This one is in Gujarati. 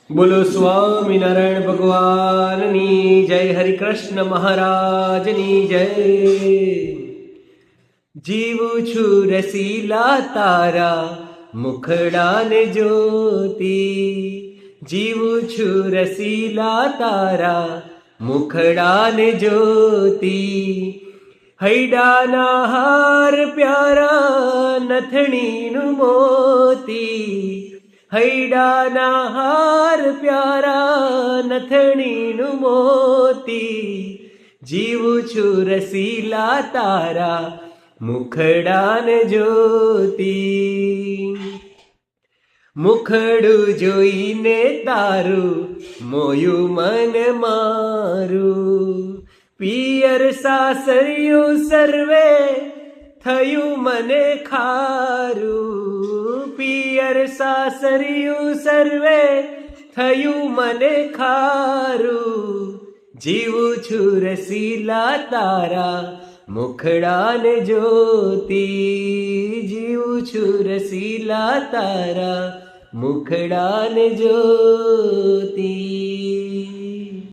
બોલો સ્વામિનારાયણ ભગવાનની જય, હરિકૃષ્ણ મહારાજની જય। જીવું છું રસીલા તારા મુખડાને જોતી, જીવું છું રસીલા તારા મુખડાને જોતી। હૈડાના હાર પ્યારા નથણીનું મોતી, હૈડાના હાર પ્યારા નથણીનું મોતી। જીવું છું રસીલા તારા મુખડાને જોતી। મુખડું જોઈને તારું મોયું મન મારું, પિયર સાસરિયું સર્વે થયું મને ખારું, પિયર સાસરિયું સર્વે થયું મને ખારું। જીવું છું રસીલા તારા મુખડાને જોતી, જીવું છું રસીલા તારા મુખડાને જોતી।